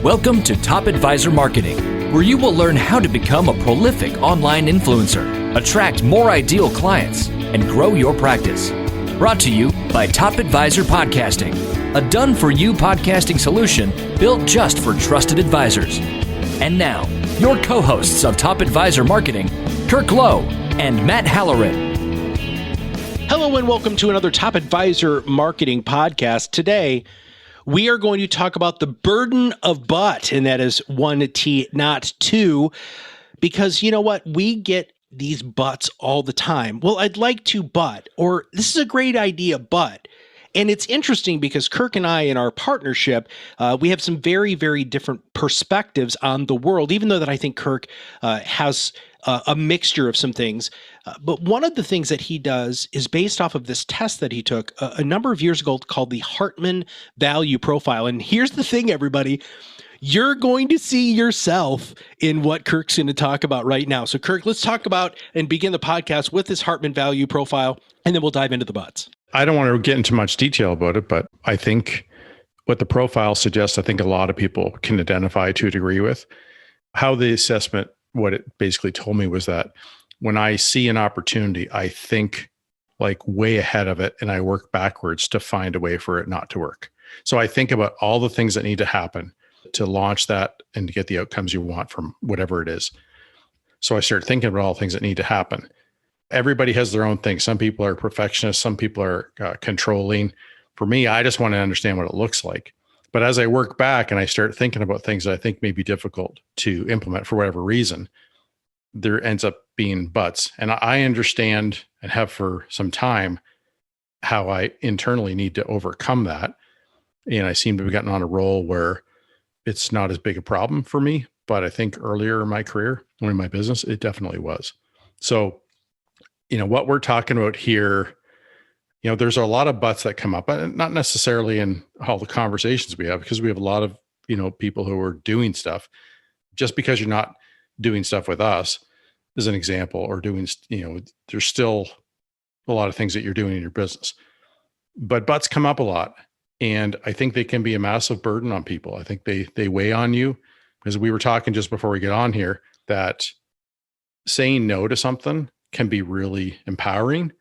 Welcome to Top Advisor Marketing, where you will learn how to become a prolific online influencer, attract more ideal clients, and grow your practice. Brought to you by Top Advisor Podcasting, a done-for-you podcasting solution built just for trusted advisors. And now, your co-hosts of Top Advisor Marketing, Kirk Lowe and Matt Halloran. Hello and welcome to another Top Advisor Marketing podcast. Today, we are going to talk about the burden of but, and that is one T, not two, because you know what? We get these buts all the time. Well, I'd like to, but, or this is a great idea, but. And it's interesting because Kirk and I, in our partnership, we have some very, very different perspectives on the world, even though that I think Kirk has a mixture of some things. But one of the things that he does is based off of this test that he took a number of years ago called the Hartman value profile. And here's the thing, everybody. You're going to see yourself in what Kirk's going to talk about right now. So Kirk, let's talk about and begin the podcast with this Hartman value profile, and then we'll dive into the buts. I don't want to get into much detail about it, but I think what the profile suggests, I think a lot of people can identify to a degree with. How the assessment, what it basically told me was that when I see an opportunity, I think like way ahead of it and I work backwards to find a way for it not to work. So I think about all the things that need to happen to launch that and to get the outcomes you want from whatever it is. So I start thinking about all the things that need to happen. Everybody has their own thing. Some people are perfectionists. Some people are controlling. For me, I just want to understand what it looks like. But as I work back and I start thinking about things that I think may be difficult to implement for whatever reason, there ends up being buts. And I understand and have for some time how I internally need to overcome that. And I seem to have gotten on a roll where it's not as big a problem for me. But I think earlier in my career, or in my business, it definitely was. So what we're talking about here, there's a lot of buts that come up, and not necessarily in all the conversations we have, because we have a lot of, people who are doing stuff. Just because you're not doing stuff with us, as an example, or doing, there's still a lot of things that you're doing in your business. But buts come up a lot. And I think they can be a massive burden on people. I think they weigh on you, because we were talking just before we get on here that saying no to something can be really empowering,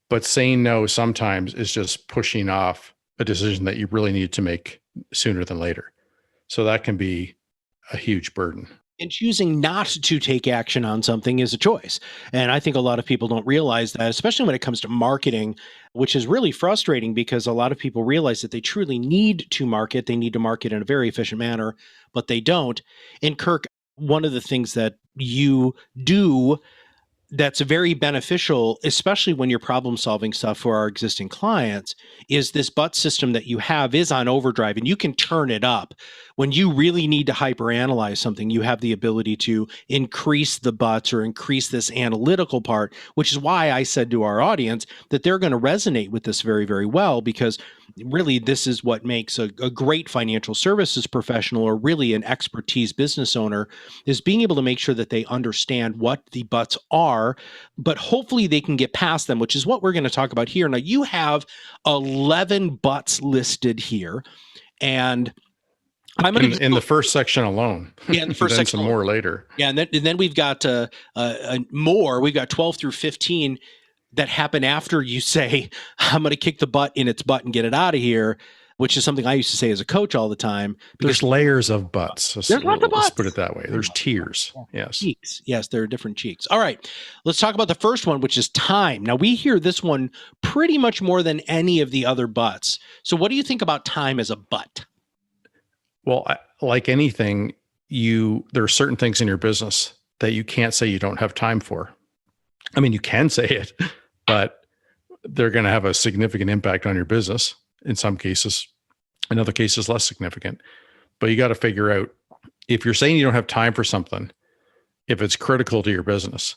but saying no sometimes is just pushing off a decision that you really need to make sooner than later. So that can be a huge burden. And choosing not to take action on something is a choice. And I think a lot of people don't realize that, especially when it comes to marketing, which is really frustrating because a lot of people realize that they truly need to market. They need to market in a very efficient manner, but they don't. And Kirk, one of the things that you do that's very beneficial, especially when you're problem solving stuff for our existing clients, is this but system that you have is on overdrive, and you can turn it up. When you really need to hyperanalyze something, you have the ability to increase the buts or increase this analytical part, which is why I said to our audience that they're going to resonate with this very, very well, because really this is what makes a great financial services professional, or really an expertise business owner, is being able to make sure that they understand what the buts are, but hopefully they can get past them, which is what we're going to talk about here. Now, you have 11 buts listed here, and I'm going in the first section alone. Yeah, in the first section. Some more later. Yeah, and then we've got more. We've got 12 through 15 that happen after you say, I'm going to kick the butt in its butt and get it out of here, which is something I used to say as a coach all the time. There's layers of butts. There's lots of butts. Let's put it that way. There's tiers. Yes. Cheeks. Yes, there are different cheeks. All right. Let's talk about the first one, which is time. Now, we hear this one pretty much more than any of the other butts. So what do you think about time as a butt? Well, like anything, there are certain things in your business that you can't say you don't have time for. I mean, you can say it, but they're going to have a significant impact on your business in some cases, in other cases, less significant. But you got to figure out, if you're saying you don't have time for something, if it's critical to your business,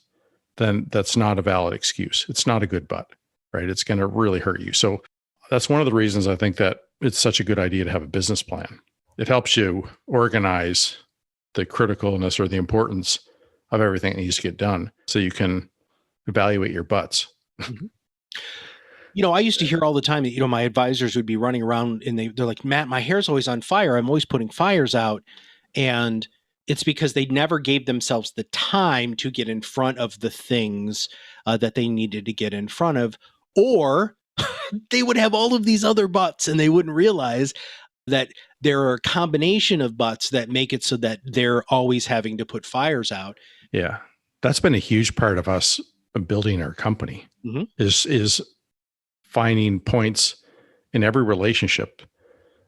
then that's not a valid excuse. It's not a good but, right? It's going to really hurt you. So that's one of the reasons I think that it's such a good idea to have a business plan. It helps you organize the criticalness or the importance of everything that needs to get done, so you can evaluate your buts. Mm-hmm. I used to hear all the time that, my advisors would be running around and they're like, Matt, my hair's always on fire. I'm always putting fires out. And it's because they never gave themselves the time to get in front of the things that they needed to get in front of, or they would have all of these other buts and they wouldn't realize that there are a combination of buts that make it so that they're always having to put fires out. Yeah. That's been a huge part of us building our company is finding points in every relationship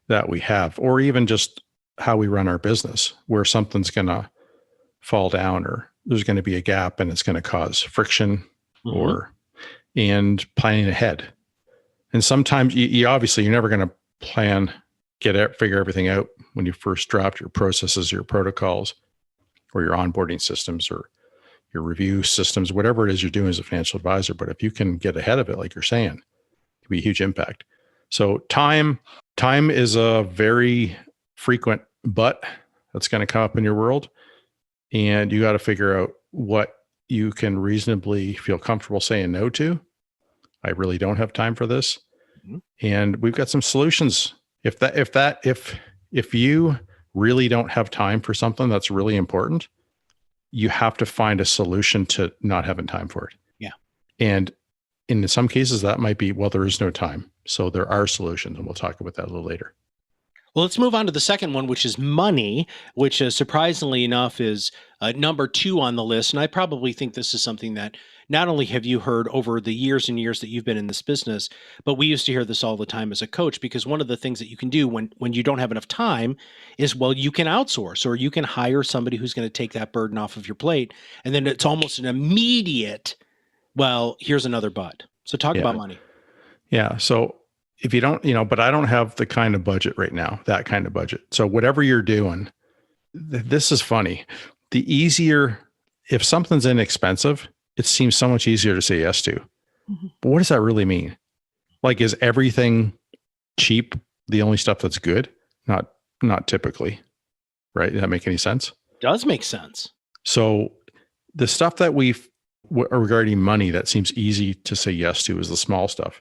that we have, or even just how we run our business, where something's going to fall down or there's going to be a gap and it's going to cause friction and planning ahead. And sometimes you obviously, you're never going to figure everything out when you first draft your processes, your protocols, or your onboarding systems, or your review systems, whatever it is you're doing as a financial advisor. But if you can get ahead of it, like you're saying, it can be a huge impact. So time is a very frequent but that's going to come up in your world. And you got to figure out what you can reasonably feel comfortable saying no to. I really don't have time for this. And we've got some solutions. If you really don't have time for something that's really important, you have to find a solution to not having time for it. Yeah. And in some cases that might be, well, there is no time. So there are solutions, and we'll talk about that a little later. Well, let's move on to the second one, which is money, which surprisingly enough is number 2 on the list. And I probably think this is something that not only have you heard over the years and years that you've been in this business, but we used to hear this all the time as a coach, because one of the things that you can do when you don't have enough time is, well, you can outsource or you can hire somebody who's going to take that burden off of your plate. And then it's almost an immediate, well, here's another but. So talk about money. Yeah. So if you don't, but I don't have the kind of budget right now, that kind of budget. So whatever you're doing, this is funny. If something's inexpensive, it seems so much easier to say yes to. But what does that really mean? Like, is everything cheap the only stuff that's good? Not typically, right? Does that make any sense? Does make sense. So the stuff that regarding money that seems easy to say yes to is the small stuff.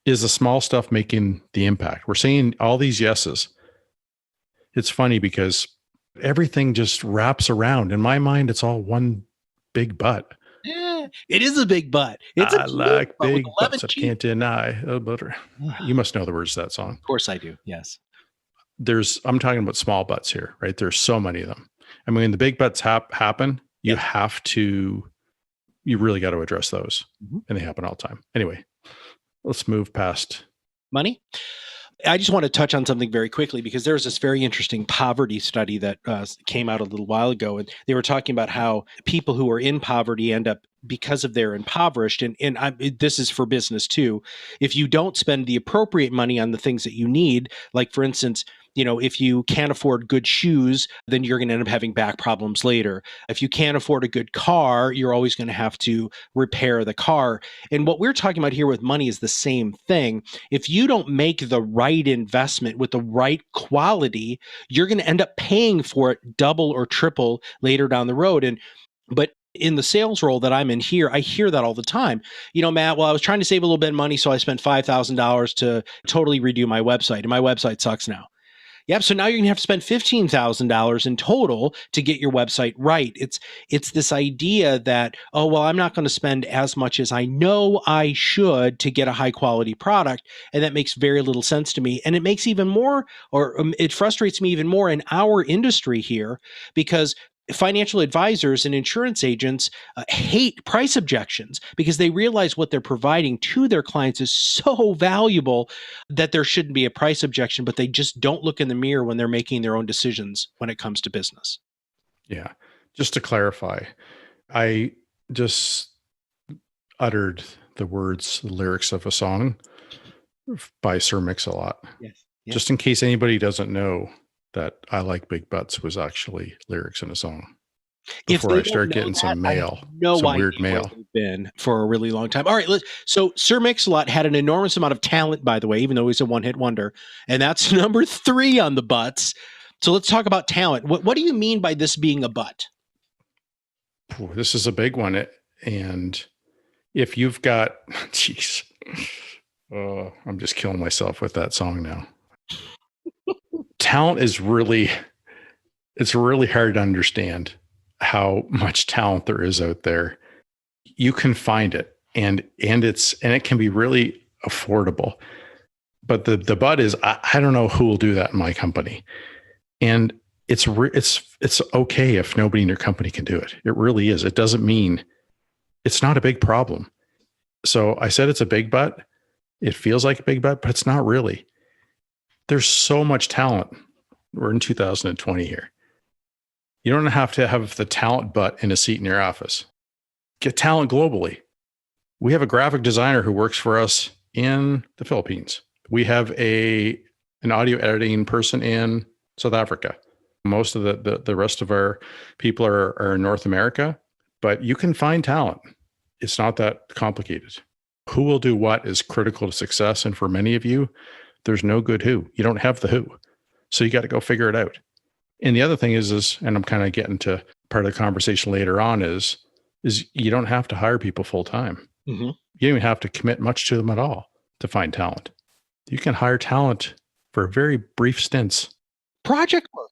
Is the small stuff making the impact? We're saying all these yeses. It's funny because everything just wraps around. In my mind, it's all one big but. Yeah, it is a big but. I like big butts. I can't deny. Oh, butter. You must know the words to that song. Of course I do. Yes. I'm talking about small butts here, right? There's so many of them. I mean, when the big butts happen, you really got to address those, and they happen all the time. Anyway, let's move past money. I just want to touch on something very quickly, because there's this very interesting poverty study that came out a little while ago. And they were talking about how people who are in poverty end up, because of they're impoverished, and this is for business too, if you don't spend the appropriate money on the things that you need, like for instance, if you can't afford good shoes, then you're going to end up having back problems later. If you can't afford a good car, you're always going to have to repair the car. And what we're talking about here with money is the same thing. If you don't make the right investment with the right quality, you're going to end up paying for it double or triple later down the road. But in the sales role that I'm in here, I hear that all the time. Matt, well, I was trying to save a little bit of money, so I spent $5,000 to totally redo my website, and my website sucks now. Yep. So now you're going to have to spend $15,000 in total to get your website right. It's this idea that, oh, well, I'm not going to spend as much as I know I should to get a high quality product. And that makes very little sense to me. And it makes even more, or it frustrates me even more in our industry here, because financial advisors and insurance agents hate price objections, because they realize what they're providing to their clients is so valuable that there shouldn't be a price objection, but they just don't look in the mirror when they're making their own decisions when it comes to business. Yeah. Just to clarify, I just uttered the lyrics of a song by Sir Mix-a-Lot. Yes. Just in case anybody doesn't know that I Like Big Butts was actually lyrics in a song. Before I start getting some mail, some weird mail. Been for a really long time. All right. So Sir Mix-a-Lot had an enormous amount of talent, by the way, even though he's a one-hit wonder. And that's number 3 on the butts. So let's talk about talent. What do you mean by this being a butt? This is a big one. And if you've got, I'm just killing myself with that song now. Talent is it's really hard to understand how much talent there is out there. You can find it and it can be really affordable. But the but is I don't know who will do that in my company. And it's okay if nobody in your company can do it. It really is. It doesn't mean it's not a big problem. So I said it's a big but. It feels like a big but it's not really. There's so much talent. We're in 2020 here. You don't have to have the talent but in a seat in your office. Get talent globally. We have a graphic designer who works for us in the Philippines. We have an audio editing person in South Africa. Most of the rest of our people are in North America, but you can find talent. It's not that complicated. Who will do what is critical to success. And for many of you, there's no good who. You don't have the who. So you got to go figure it out. And the other thing is, and I'm kind of getting to part of the conversation later on is you don't have to hire people full time. Mm-hmm. You don't even have to commit much to them at all to find talent. You can hire talent for very brief stints. Project work.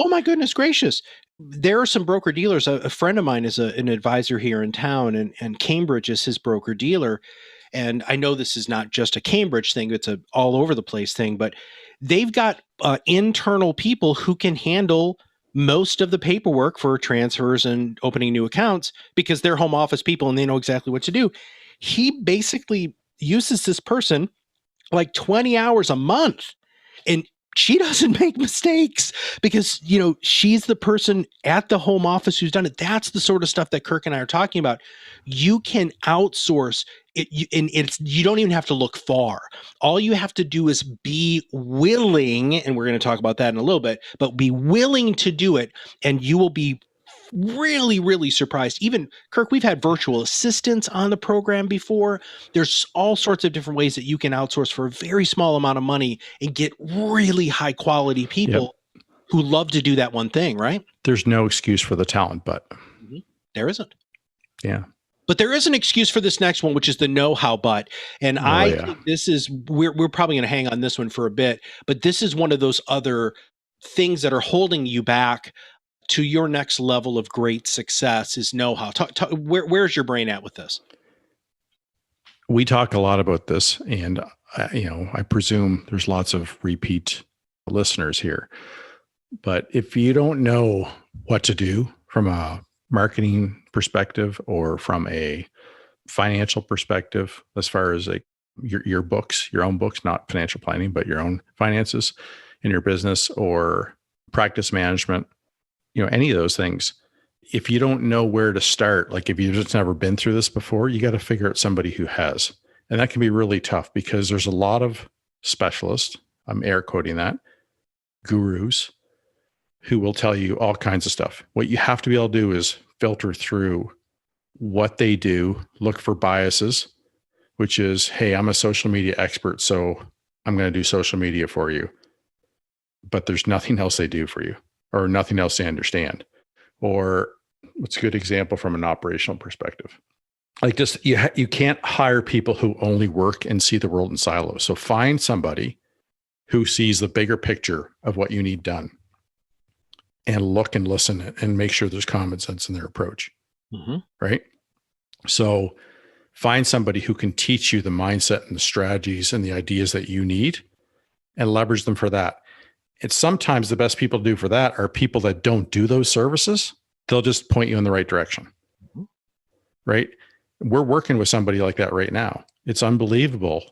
Oh my goodness gracious. There are some broker dealers. A friend of mine is an advisor here in town, and Cambridge is his broker dealer. And I know this is not just a Cambridge thing, it's a all over the place thing, but they've got internal people who can handle most of the paperwork for transfers and opening new accounts because they're home office people and they know exactly what to do. He basically uses this person like 20 hours a month, and she doesn't make mistakes because, she's the person at the home office who's done it. That's the sort of stuff that Kirk and I are talking about. You can outsource it, and you don't even have to look far. All you have to do is be willing, and we're going to talk about that in a little bit, but be willing to do it, and you will be really, really surprised. Even Kirk, we've had virtual assistants on the program before. There's all sorts of different ways that you can outsource for a very small amount of money and get really high quality people who love to do that one thing, right? There's no excuse for the talent, but there isn't. Yeah. But there is an excuse for this next one, which is the know-how but. And I think this is, we're probably going to hang on this one for a bit, but this is one of those other things that are holding you back to your next level of great success is know-how. Where's your brain at with this? We talk a lot about this, and I presume there's lots of repeat listeners here. But if you don't know what to do from a marketing perspective or from a financial perspective, as far as like your books, your own books, not financial planning, but your own finances in your business or practice management, any of those things, if you don't know where to start, like if you've just never been through this before, you got to figure out somebody who has. And that can be really tough because there's a lot of specialists, I'm air quoting that, gurus, who will tell you all kinds of stuff. What you have to be able to do is filter through what they do, look for biases, which is, hey, I'm a social media expert, so I'm going to do social media for you. But there's nothing else they do for you, or nothing else they understand. Or what's a good example from an operational perspective? Like just, you can't hire people who only work and see the world in silos. So find somebody who sees the bigger picture of what you need done and look and listen and make sure there's common sense in their approach. Right? So find somebody who can teach you the mindset and the strategies and the ideas that you need and leverage them for that. And sometimes the best people to do for that are people that don't do those services. They'll just point you in the right direction. Right? We're working with somebody like that right now. It's unbelievable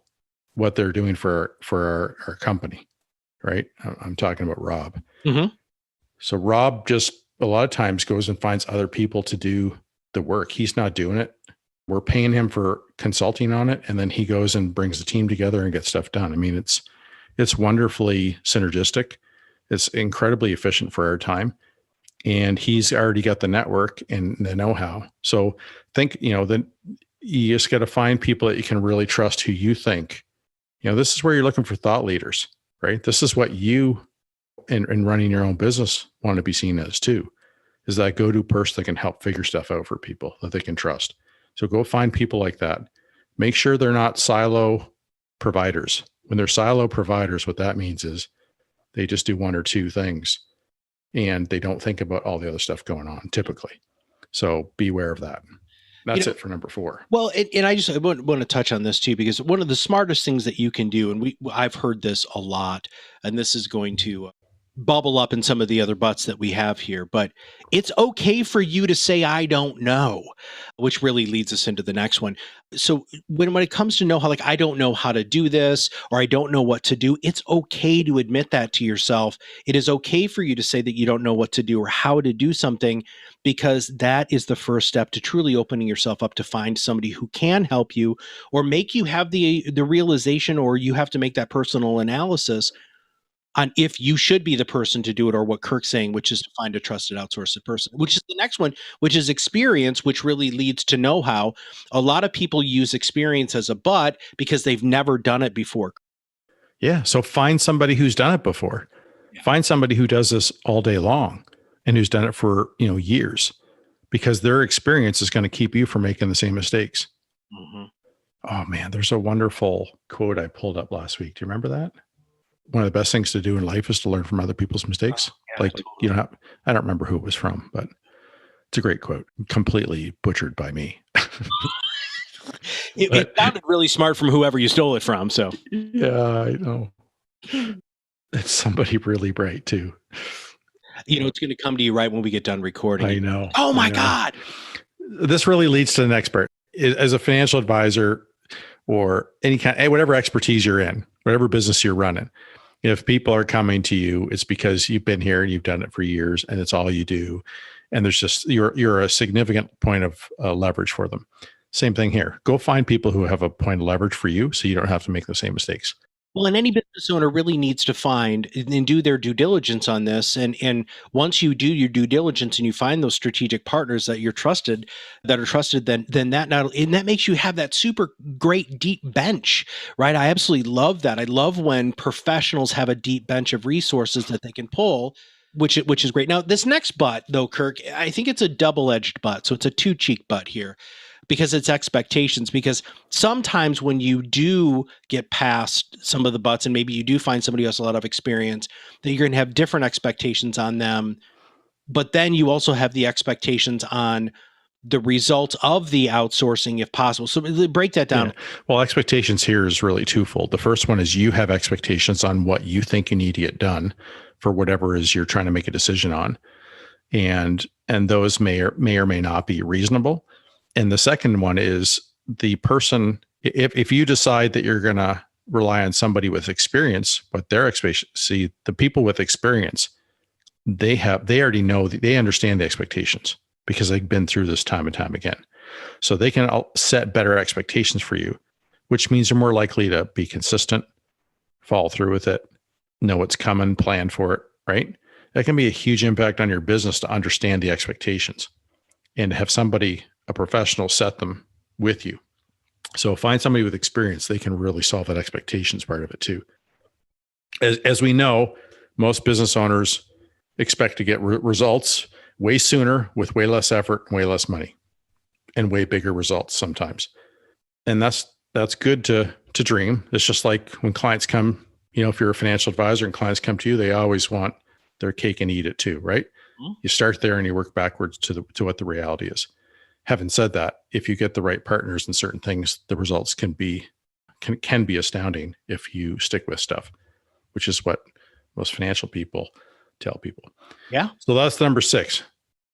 what they're doing for our company. Right? I'm talking about Rob. So Rob just a lot of times goes and finds other people to do the work. He's not doing it. We're paying him for consulting on it. And then he goes and brings the team together and gets stuff done. I mean, it's wonderfully synergistic. It's incredibly efficient for our time. And he's already got the network and the know-how. So think, then you just got to find people that you can really trust who you think, this is where you're looking for thought leaders, right? This is what you in running your own business want to be seen as too, is that go-to person that can help figure stuff out for people that they can trust. So go find people like that. Make sure they're not silo providers. When they're silo providers, what that means is they just do one or two things and they don't think about all the other stuff going on typically. So beware of that. That's it for number 4. Well, and I want to touch on this too, because one of the smartest things that you can do, and I've heard this a lot, and this is going to bubble up in some of the other butts that we have here, but it's okay for you to say, I don't know, which really leads us into the next one. So when it comes to know how, like, I don't know how to do this, or I don't know what to do, it's okay to admit that to yourself. It is okay for you to say that you don't know what to do or how to do something, because that is the first step to truly opening yourself up to find somebody who can help you or make you have the realization, or you have to make that personal analysis on if you should be the person to do it, or what Kirk's saying, which is to find a trusted outsourced person, which is the next one, which is experience, which really leads to know-how. A lot of people use experience as a but because they've never done it before. Yeah. So find somebody who's done it before. Yeah. Find somebody who does this all day long and who's done it for, years, because their experience is going to keep you from making the same mistakes. Mm-hmm. Oh man, there's a wonderful quote I pulled up last week. Do you remember that? One of the best things to do in life is to learn from other people's mistakes. I don't remember who it was from, but it's a great quote, completely butchered by me. It sounded really smart from whoever you stole it from. So yeah, I know. It's somebody really bright too. It's going to come to you right when we get done recording. I know. Oh my God. This really leads to an expert. As a financial advisor or any kind, whatever expertise you're in, whatever business you're running, if people are coming to you, it's because you've been here and you've done it for years and it's all you do. And there's just, you're a significant point of leverage for them. Same thing here. Go find people who have a point of leverage for you so you don't have to make the same mistakes. Well, and any business owner really needs to find and do their due diligence on this. And once you do your due diligence and you find those strategic partners that are trusted, then that makes you have that super great deep bench, right? I absolutely love that. I love when professionals have a deep bench of resources that they can pull, which is great. Now, this next butt, though, Kirk, I think it's a double-edged butt. So it's a two-cheek butt here, because it's expectations. Because sometimes when you do get past some of the butts and maybe you do find somebody who has a lot of experience, that you're going to have different expectations on them. But then you also have the expectations on the results of the outsourcing if possible. So break that down. Yeah. Well, expectations here is really twofold. The first one is you have expectations on what you think you need to get done for whatever is you're trying to make a decision on. And those may or may not be reasonable. And the second one is the person, if you decide that you're going to rely on somebody with experience, but their expectations, see, the people with experience, they already know, they understand the expectations because they've been through this time and time again. So they can set better expectations for you, which means you're more likely to be consistent, follow through with it, know what's coming, plan for it, right? That can be a huge impact on your business to understand the expectations and have somebody, a professional, set them with you. So find somebody with experience. They can really solve that expectations part of it too. As we know, most business owners expect to get results way sooner with way less effort, way less money, and way bigger results sometimes. And that's good to dream. It's just like when clients come, if you're a financial advisor and clients come to you, they always want their cake and eat it too, right? Mm-hmm. You start there and you work backwards to what the reality is. Having said that, if you get the right partners in certain things, the results can be astounding if you stick with stuff, which is what most financial people tell people. Yeah. So that's number 6.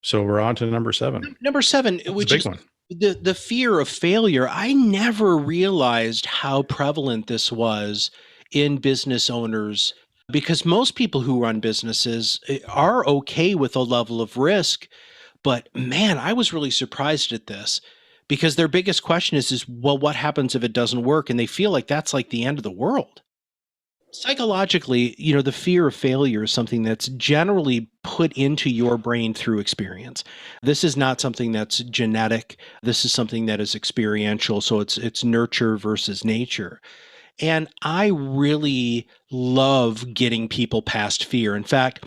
So we're on to number 7. Number 7, which is one. The fear of failure. I never realized how prevalent this was in business owners, because most people who run businesses are okay with a level of risk. But man, I was really surprised at this, because their biggest question is, well, what happens if it doesn't work? And they feel like that's like the end of the world. Psychologically, the fear of failure is something that's generally put into your brain through experience. This is not something that's genetic. This is something that is experiential. So it's nurture versus nature. And I really love getting people past fear. In fact,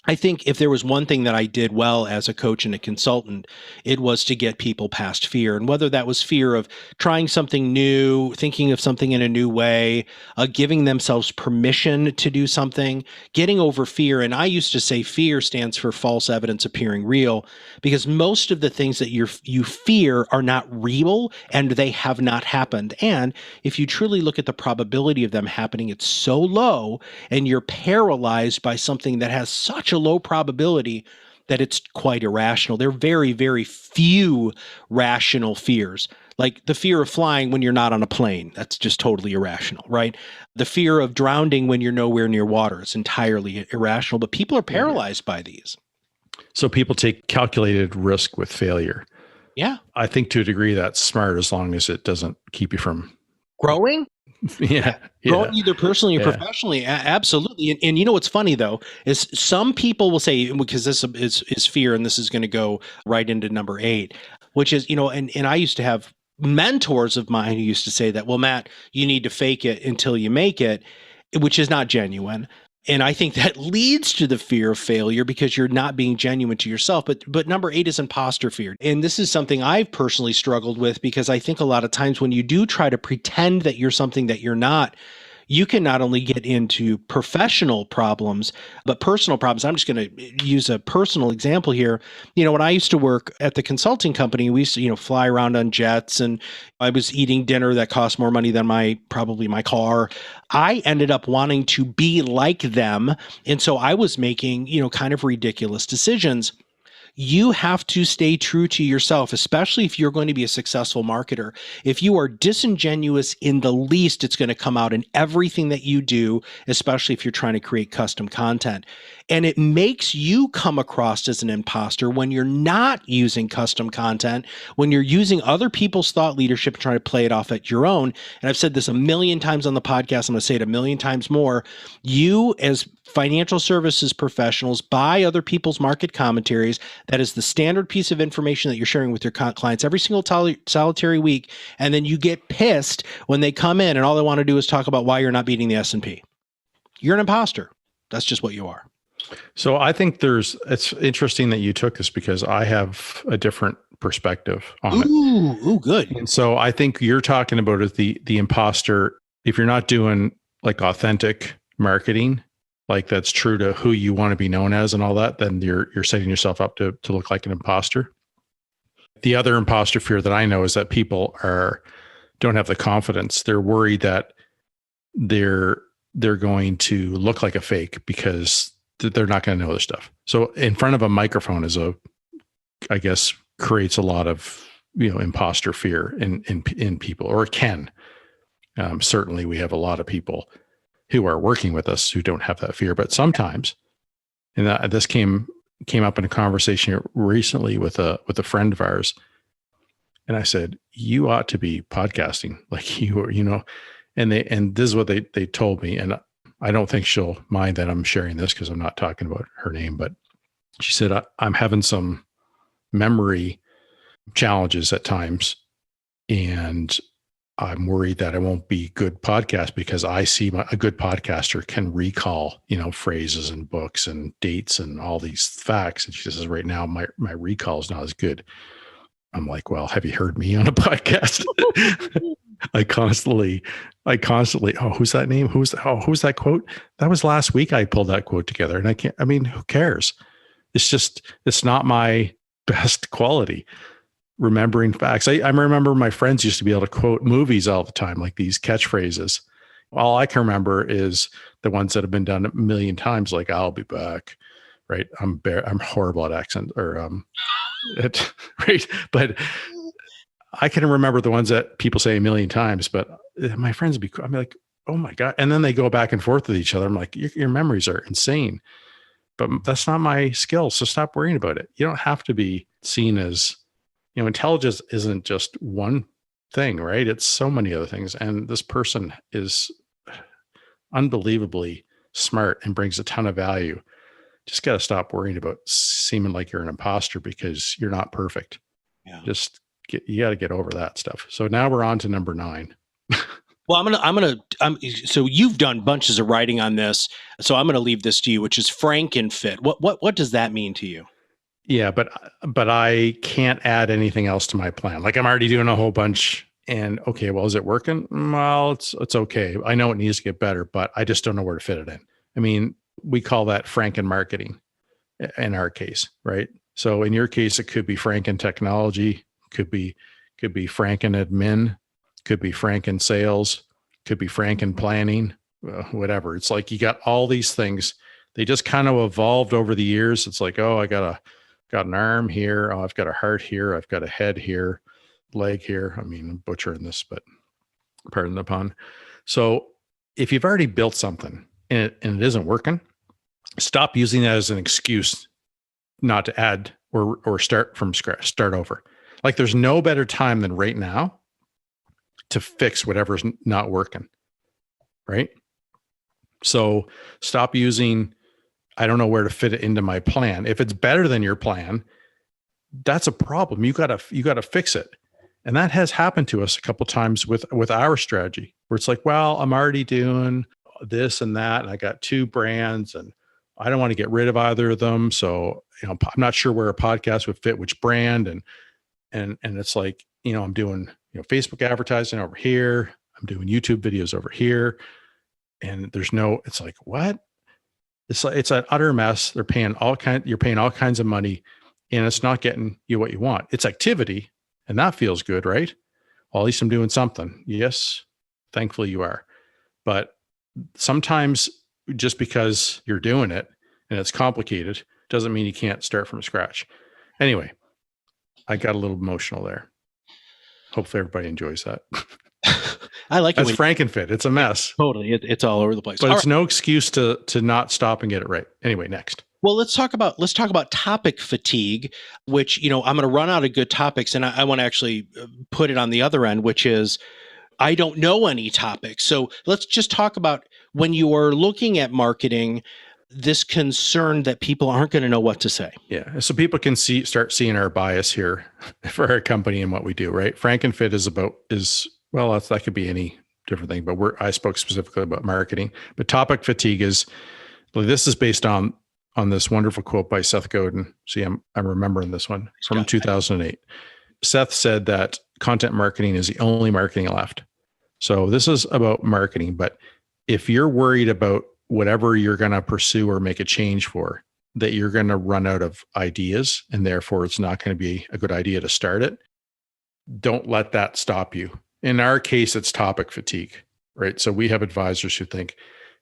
I think if there was one thing that I did well as a coach and a consultant, it was to get people past fear. And whether that was fear of trying something new, thinking of something in a new way, giving themselves permission to do something, getting over fear. And I used to say fear stands for false evidence appearing real, because most of the things that you fear are not real and they have not happened. And if you truly look at the probability of them happening, it's so low, and you're paralyzed by something that has such a low probability that it's quite irrational. There are very, very few rational fears. Like the fear of flying when you're not on a plane, that's just totally irrational, right? The fear of drowning when you're nowhere near water is entirely irrational, but people are paralyzed by these. So people take calculated risk with failure. Yeah. I think to a degree that's smart as long as it doesn't keep you from growing. Growing either personally or Yeah. professionally. Absolutely. And you know what's funny though, is some people will say, because this is fear, and this is going to go right into number 8, which is, and I used to have mentors of mine who used to say that, well, Matt, you need to fake it until you make it, which is not genuine. And I think that leads to the fear of failure because you're not being genuine to yourself. But number 8 is imposter fear. And this is something I've personally struggled with, because I think a lot of times when you do try to pretend that you're something that you're not, you can not only get into professional problems, but personal problems. I'm just going to use a personal example here. When I used to work at the consulting company, we used to, fly around on jets, and I was eating dinner that cost more money than probably my car. I ended up wanting to be like them. And so I was making, kind of ridiculous decisions. You have to stay true to yourself, especially if you're going to be a successful marketer. If you are disingenuous in the least, it's going to come out in everything that you do, especially if you're trying to create custom content. And it makes you come across as an imposter when you're not using custom content, when you're using other people's thought leadership and trying to play it off at your own. And I've said this a million times on the podcast. I'm going to say it a million times more. You, as financial services professionals, buy other people's market commentaries. That is the standard piece of information that you're sharing with your clients every single solitary week. And then you get pissed when they come in and all they want to do is talk about why you're not beating the S&P. You're an imposter. That's just what you are. So I think it's interesting that you took this, because I have a different perspective on it. Ooh, good. And so I think you're talking about is the imposter. If you're not doing like authentic marketing, like that's true to who you want to be known as and all that, then you're setting yourself up to look like an imposter. The other imposter fear that I know is that people don't have the confidence. They're worried that they're going to look like a fake because they're not going to know their stuff. So in front of a microphone I guess creates a lot of, imposter fear in people, or it can. Certainly we have a lot of people who are working with us who don't have that fear, but sometimes, and this came up in a conversation recently with a friend of ours. And I said, you ought to be podcasting like you are, and this is what they told me. And I don't think she'll mind that I'm sharing this because I'm not talking about her name, but she said, I'm having some memory challenges at times, and I'm worried that I won't be good podcast because I see a good podcaster can recall, phrases and books and dates and all these facts. And she says, right now, my recall is not as good. I'm like, well, have you heard me on a podcast? I constantly, oh, who's that name? Who's that quote? That was last week. I pulled that quote together, and who cares? It's not my best quality. Remembering facts. I remember my friends used to be able to quote movies all the time, like these catchphrases. All I can remember is the ones that have been done a million times, like "I'll be back." Right? I'm horrible at accent right? But I can remember the ones that people say a million times. But my friends I'm like, oh my god! And then they go back and forth with each other. I'm like, your memories are insane. But that's not my skill. So stop worrying about it. You don't have to be seen as, intelligence isn't just one thing, right? It's so many other things. And this person is unbelievably smart and brings a ton of value. Just got to stop worrying about seeming like you're an imposter because you're not perfect. Yeah. You got to get over that stuff. So now we're on to number 9. Well, so you've done bunches of writing on this. So I'm going to leave this to you, which is Frankenfit. What does that mean to you? Yeah, but I can't add anything else to my plan. Like I'm already doing a whole bunch. And okay, well, is it working? Well, it's okay. I know it needs to get better, but I just don't know where to fit it in. I mean, we call that Franken marketing in our case, right? So in your case, it could be Franken technology, could be Franken admin, could be Franken sales, could be Franken planning, whatever. It's like you got all these things. They just kind of evolved over the years. It's like, oh, I got an arm here. Oh, I've got a heart here. I've got a head here, leg here. I mean, I'm butchering this, but pardon the pun. So if you've already built something and it isn't working, stop using that as an excuse not to add or start from scratch, start over. Like there's no better time than right now to fix whatever's not working, right? So stop using, I don't know where to fit it into my plan. If it's better than your plan, that's a problem. You gotta fix it. And that has happened to us a couple of times with our strategy, where it's like, well, I'm already doing this and that, and I got 2 brands, and I don't want to get rid of either of them. So, I'm not sure where a podcast would fit which brand, and it's like, I'm doing Facebook advertising over here, I'm doing YouTube videos over here, and it's like, what? It's like it's an utter mess. You're paying all kinds of money, and it's not getting you what you want. It's activity. And that feels good, right? Well, at least I'm doing something. Yes, thankfully you are. But sometimes just because you're doing it and it's complicated doesn't mean you can't start from scratch. Anyway, I got a little emotional there. Hopefully everybody enjoys that. I like it. That's Frankenfit. It's a mess. Totally. It's all over the place. But it's no excuse to not stop and get it right. Anyway, next. Well, let's talk about topic fatigue, which, I'm going to run out of good topics, and I want to actually put it on the other end, which is I don't know any topics. So let's just talk about when you are looking at marketing, this concern that people aren't going to know what to say. Yeah. So people can start seeing our bias here for our company and what we do, right? Frankenfit that could be any different thing, but I spoke specifically about marketing. But topic fatigue this is based on this wonderful quote by Seth Godin. See, I'm remembering this one from 2008. Seth said that content marketing is the only marketing left. So this is about marketing, but if you're worried about whatever you're going to pursue or make a change for, that you're going to run out of ideas and therefore it's not going to be a good idea to start it, don't let that stop you. In our case, it's topic fatigue, right? So we have advisors who think,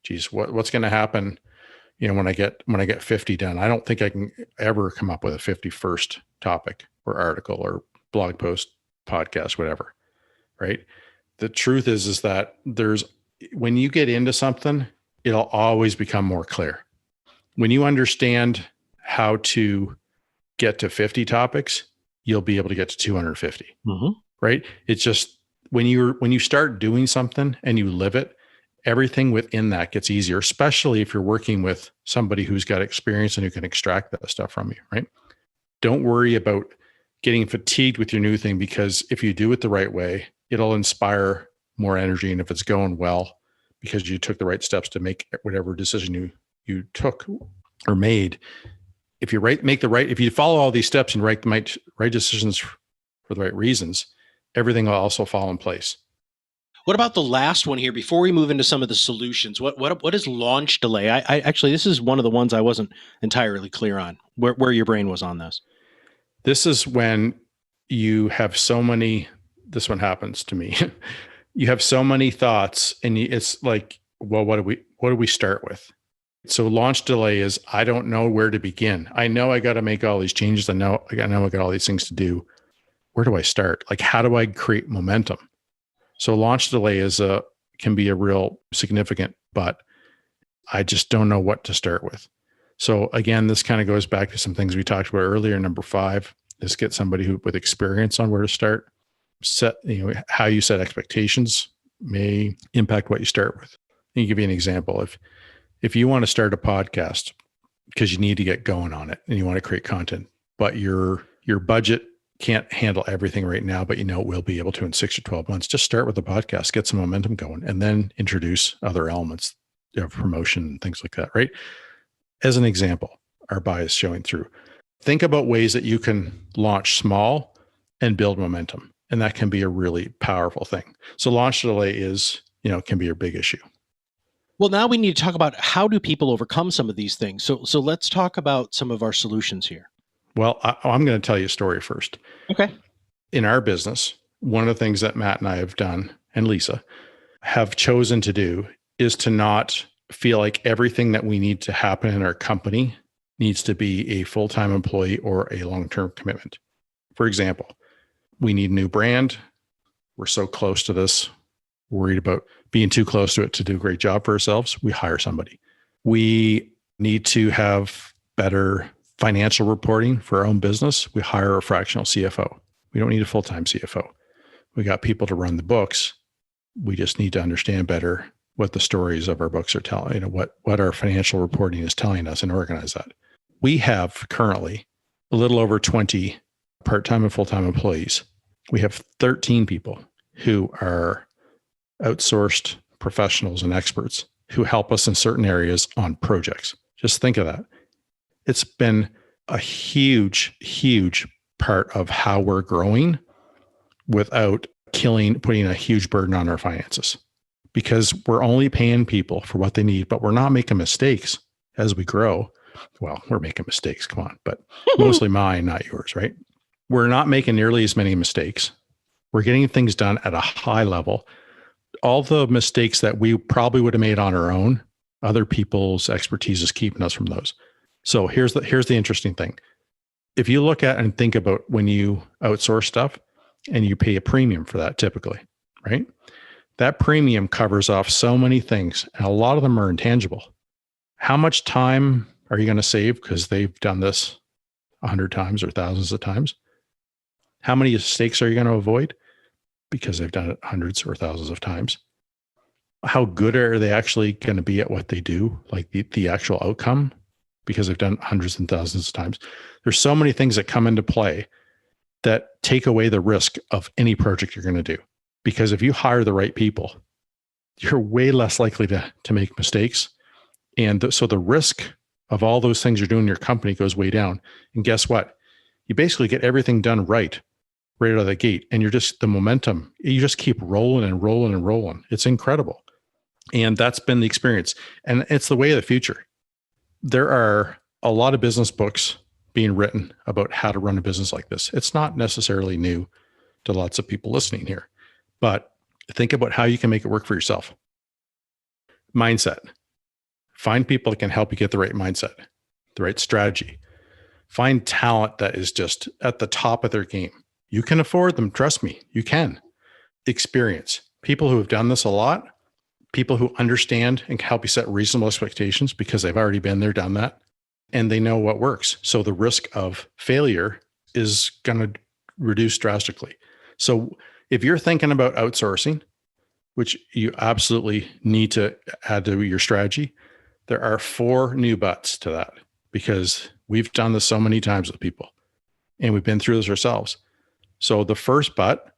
geez, what's going to happen when I get 50 done? I don't think I can ever come up with a 51st topic or article or blog post, podcast, whatever, right? The truth is that when you get into something, it'll always become more clear. When you understand how to get to 50 topics, you'll be able to get to 250, right? It's just when you start doing something and you live it, everything within that gets easier, especially if you're working with somebody who's got experience and who can extract that stuff from you, right? Don't worry about getting fatigued with your new thing, because if you do it the right way, it'll inspire more energy. And if it's going well, because you took the right steps to make whatever decision you took or made, if you follow all these steps and write the right decisions for the right reasons, everything will also fall in place. What about the last one here before we move into some of the solutions? What is launch delay? I actually, this is one of the ones I wasn't entirely clear on where your brain was on this. This is when you have this one happens to me. You have so many thoughts and it's like, well, what do we start with? So launch delay is, I don't know where to begin. I know I got to make all these changes. I know I got all these things to do. Where do I start? Like, how do I create momentum? So launch delay can be a real significant, but I just don't know what to start with. So again, this kind of goes back to some things we talked about earlier. Number 5 is get somebody with experience on where to start. How you set expectations may impact what you start with. Let me give you an example. If you want to start a podcast because you need to get going on it and you want to create content, but your budget can't handle everything right now, but we'll be able to in 6 or 12 months. Just start with the podcast, get some momentum going, and then introduce other elements of promotion and things like that, right? As an example, our bias showing through. Think about ways that you can launch small and build momentum. And that can be a really powerful thing. So launch delay can be a big issue. Well, now we need to talk about how do people overcome some of these things. So let's talk about some of our solutions here. Well, I'm going to tell you a story first. Okay. In our business, one of the things that Matt and I have done, and Lisa, have chosen to do is to not feel like everything that we need to happen in our company needs to be a full-time employee or a long-term commitment. For example, we need a new brand. We're so close to this, worried about being too close to it to do a great job for ourselves. We hire somebody. We need to have better financial reporting for our own business. We hire a fractional CFO. We don't need a full-time CFO. We got people to run the books. We just need to understand better what the stories of our books are telling, what our financial reporting is telling us, and organize that. We have currently a little over 20 part-time and full-time employees. We have 13 people who are outsourced professionals and experts who help us in certain areas on projects. Just think of that. It's been a huge, huge part of how we're growing without putting a huge burden on our finances, because we're only paying people for what they need, but we're not making mistakes as we grow. Well, we're making mistakes, come on, but mostly mine, not yours, right? We're not making nearly as many mistakes. We're getting things done at a high level. All the mistakes that we probably would have made on our own, other people's expertise is keeping us from those. So here's the interesting thing. If you look at and think about when you outsource stuff and you pay a premium for that typically, right? That premium covers off so many things, and a lot of them are intangible. How much time are you going to save because they've done this 100 times or thousands of times? How many mistakes are you going to avoid because they've done it hundreds or thousands of times? How good are they actually going to be at what they do, like the actual outcome, because they've done hundreds and thousands of times? There's so many things that come into play that take away the risk of any project you're going to do. Because if you hire the right people, you're way less likely to make mistakes. And so the risk of all those things you're doing in your company goes way down. And guess what? You basically get everything done right out of the gate. And the momentum, you just keep rolling and rolling and rolling. It's incredible. And that's been the experience. And it's the way of the future. There are a lot of business books being written about how to run a business like this. It's not necessarily new to lots of people listening here, but think about how you can make it work for yourself. Mindset. Find people that can help you get the right mindset, the right strategy. Find talent that is just at the top of their game. You can afford them. Trust me, you can. Experience. People who have done this a lot, people who understand and can help you set reasonable expectations because they've already been there, done that, and they know what works. So the risk of failure is going to reduce drastically. So if you're thinking about outsourcing, which you absolutely need to add to your strategy, there are 4 new buts to that, because we've done this so many times with people and we've been through this ourselves. So the first but,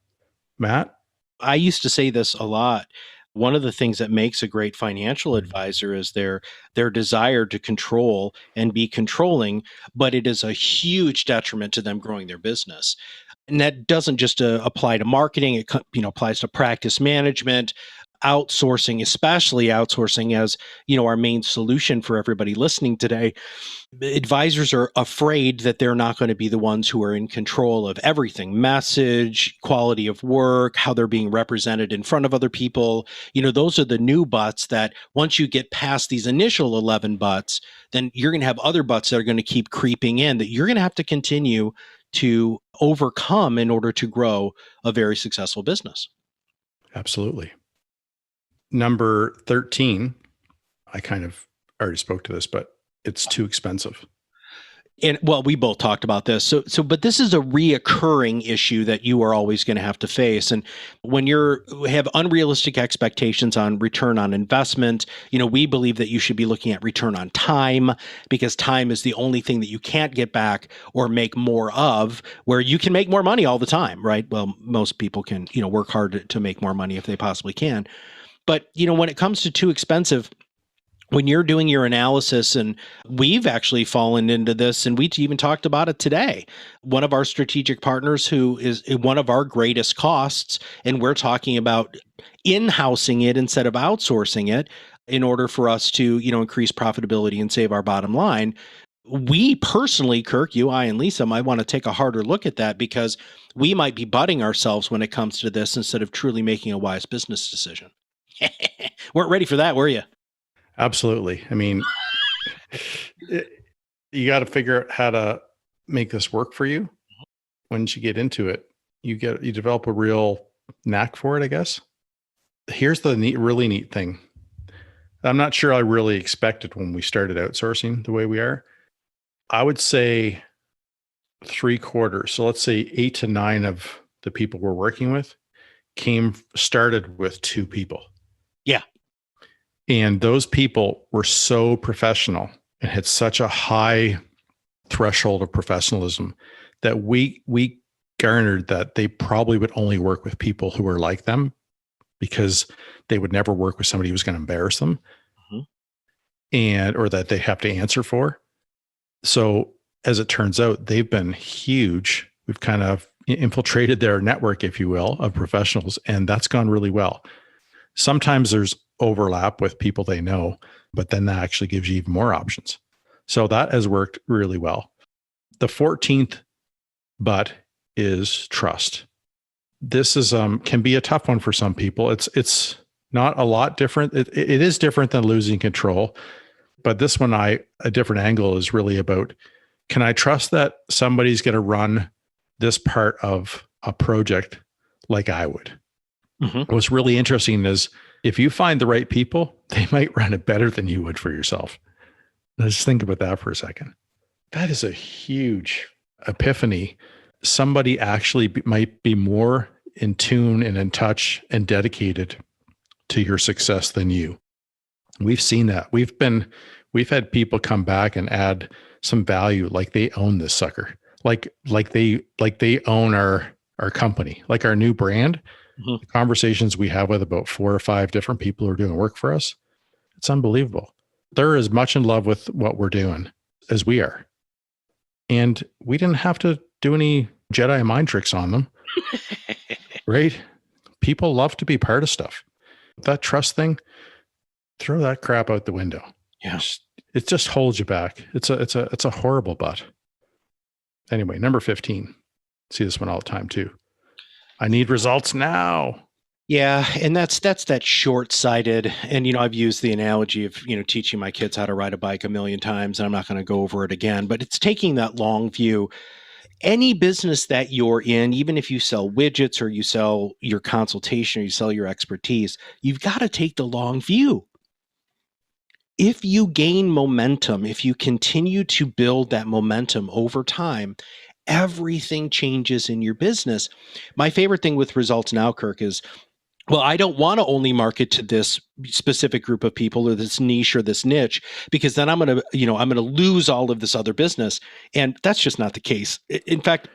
Matt? I used to say this a lot. One of the things that makes a great financial advisor is their desire to control and be controlling, but it is a huge detriment to them growing their business. And that doesn't just apply to marketing. It applies to practice management, outsourcing, especially outsourcing as our main solution for everybody listening today. Advisors are afraid that they're not going to be the ones who are in control of everything: message, quality of work, how they're being represented in front of other people. Those are the new butts that once you get past these initial 11 butts, then you're going to have other butts that are going to keep creeping in that you're going to have to continue to overcome in order to grow a very successful business. Absolutely. Number 13, I kind of already spoke to this, but it's too expensive. And well, we both talked about this. But this is a reoccurring issue that you are always going to have to face. And when you have unrealistic expectations on return on investment, we believe that you should be looking at return on time, because time is the only thing that you can't get back or make more of, where you can make more money all the time, right? Well, most people can, work hard to make more money if they possibly can. But, when it comes to too expensive, when you're doing your analysis, and we've actually fallen into this, and we even talked about it today, one of our strategic partners who is one of our greatest costs, and we're talking about in-housing it instead of outsourcing it in order for us to, increase profitability and save our bottom line. We personally, Kirk, you, I, and Lisa, might want to take a harder look at that, because we might be butting ourselves when it comes to this instead of truly making a wise business decision. Weren't ready for that, were you? Absolutely. I mean, you got to figure out how to make this work for you. Once you get into it, you develop a real knack for it, I guess. Here's the really neat thing. I'm not sure I really expected when we started outsourcing the way we are. I would say 3/4. So let's say 8 to 9 of the people we're working with started with 2 people. Yeah. And those people were so professional and had such a high threshold of professionalism that we garnered that they probably would only work with people who were like them, because they would never work with somebody who was going to embarrass them, or that they have to answer for. So as it turns out, they've been huge. We've kind of infiltrated their network, if you will, of professionals, and that's gone really well. Sometimes there's overlap with people they know, but then that actually gives you even more options. So that has worked really well. The 14th but is trust. This is can be a tough one for some people. It's not a lot different. It is different than losing control, but this one, a different angle is really about, can I trust that somebody's going to run this part of a project like I would? What's really interesting is, if you find the right people, they might run it better than you would for yourself. Let's think about that for a second. That is a huge epiphany. Somebody actually might be more in tune and in touch and dedicated to your success than you. We've seen that. We've had people come back and add some value, like they own this sucker, like they own our company, like our new brand. The conversations we have with about 4 or 5 different people who are doing work for us, it's unbelievable. They're as much in love with what we're doing as we are. And we didn't have to do any Jedi mind tricks on them, right? People love to be part of stuff. That trust thing, throw that crap out the window. Yeah. It just holds you back. It's a horrible butt. Anyway, number 15. See this one all the time too. I need results now. Yeah, and that's that short-sighted. And I've used the analogy of teaching my kids how to ride a bike a million times, and I'm not going to go over it again. But it's taking that long view. Any business that you're in, even if you sell widgets or you sell your consultation or you sell your expertise, you've got to take the long view. If you gain momentum, if you continue to build that momentum over time, everything changes in your business. My favorite thing with Results Now, Kirk, is, well, I don't want to only market to this specific group of people or this niche or this niche, because then I'm going to lose all of this other business. And that's just not the case. In fact,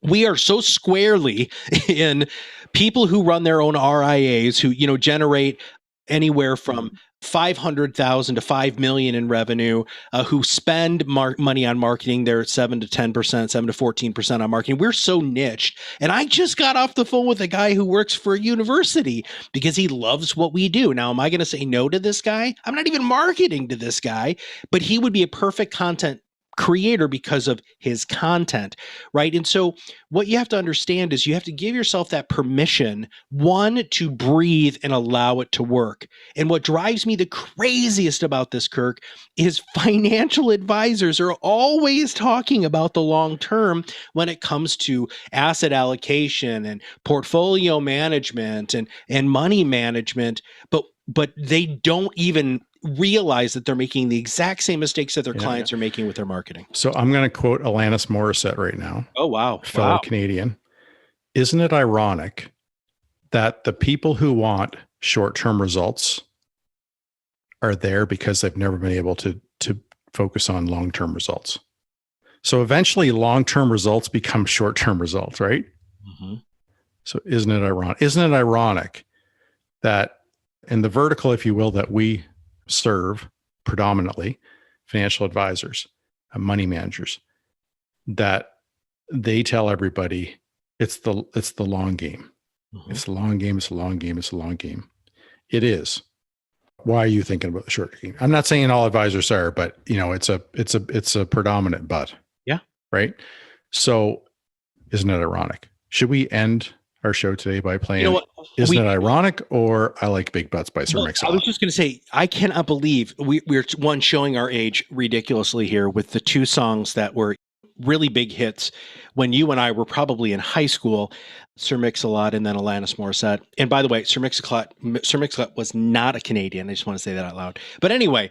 we are so squarely in people who run their own RIAs, who, generate anywhere from 500,000 to 5 million in revenue, who spend money on marketing. They're 7 to 10%, 7 to 14% on marketing. We're so niched. And I just got off the phone with a guy who works for a university because he loves what we do. Now, am I going to say no to this guy? I'm not even marketing to this guy, but he would be a perfect content creator because of his content, right? And so what you have to understand is you have to give yourself that permission, one, to breathe and allow it to work. And what drives me the craziest about this, Kirk, is financial advisors are always talking about the long term when it comes to asset allocation and portfolio management and money management, but they don't even realize that they're making the exact same mistakes that their clients are making with their marketing. So I'm going to quote Alanis Morissette right now. Oh, wow. Fellow Canadian. Isn't it ironic that the people who want short-term results are there because they've never been able to focus on long-term results? So eventually long-term results become short-term results, right? Mm-hmm. So isn't it ironic? Isn't it ironic that in the vertical, if you will, that we serve predominantly, financial advisors and money managers, that they tell everybody it's the long game. Mm-hmm. It's a long game. It's a long game. It's a long game. It is. Why are you thinking about the short game? I'm not saying all advisors are, but it's a predominant but. Yeah. Right. So isn't it ironic? Should we end our show today by playing Isn't It Ironic or I Like Big Butts by Sir Mix-a-Lot? I was just going to say, I cannot believe we're showing our age ridiculously here with the two songs that were really big hits when you and I were probably in high school, Sir Mix-a-Lot and then Alanis Morissette. And by the way, Sir Mix-a-Lot was not a Canadian. I just want to say that out loud. But anyway,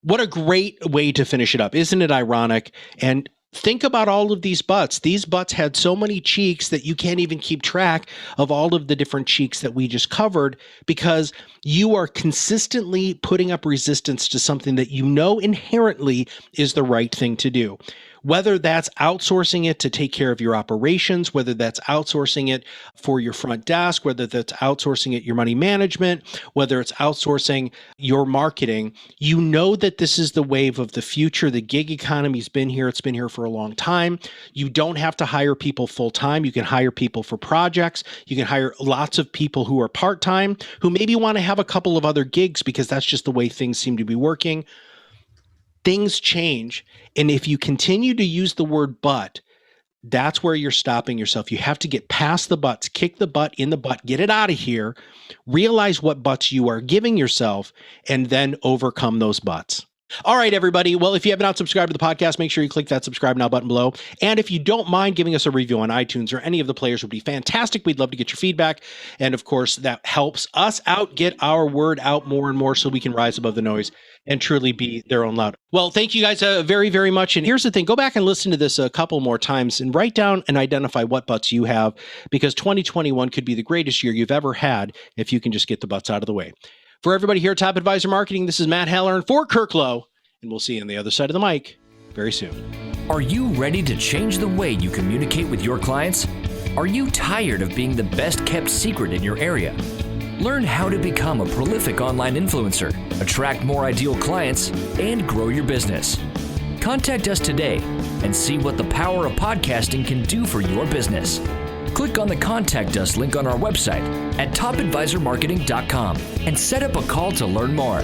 what a great way to finish it up. Isn't it ironic? And think about all of these butts. These butts had so many cheeks that you can't even keep track of all of the different cheeks that we just covered because you are consistently putting up resistance to something that you know inherently is the right thing to do. Whether that's outsourcing it to take care of your operations, whether that's outsourcing it for your front desk, whether that's outsourcing it your money management, whether it's outsourcing your marketing, you know that this is the wave of the future. The gig economy's been here. It's been here for a long time. You don't have to hire people full time. You can hire people for projects. You can hire lots of people who are part-time, who maybe want to have a couple of other gigs because that's just the way things seem to be working. Things change. And if you continue to use the word but, that's where you're stopping yourself. You have to get past the buts, kick the butt in the butt, get it out of here, realize what buts you are giving yourself, and then overcome those buts. All right, everybody. Well, if you have not subscribed to the podcast, make sure you click that subscribe now button below. And if you don't mind giving us a review on iTunes or any of the players would be fantastic. We'd love to get your feedback. And of course, that helps us out, get our word out more and more so we can rise above the noise and truly be their own loud. Well, thank you guys very, very much. And here's the thing. Go back and listen to this a couple more times and write down and identify what butts you have, because 2021 could be the greatest year you've ever had if you can just get the butts out of the way. For everybody here at Top Advisor Marketing, this is Matt Halloran for Kirk Lowe, and we'll see you on the other side of the mic very soon. Are you ready to change the way you communicate with your clients? Are you tired of being the best kept secret in your area? Learn how to become a prolific online influencer, attract more ideal clients, and grow your business. Contact us today and see what the power of podcasting can do for your business. Click on the Contact Us link on our website at topadvisormarketing.com and set up a call to learn more.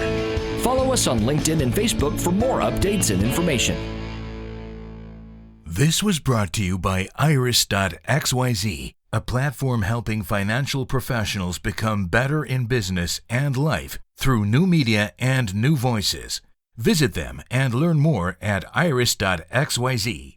Follow us on LinkedIn and Facebook for more updates and information. This was brought to you by Iris.xyz, a platform helping financial professionals become better in business and life through new media and new voices. Visit them and learn more at iris.xyz.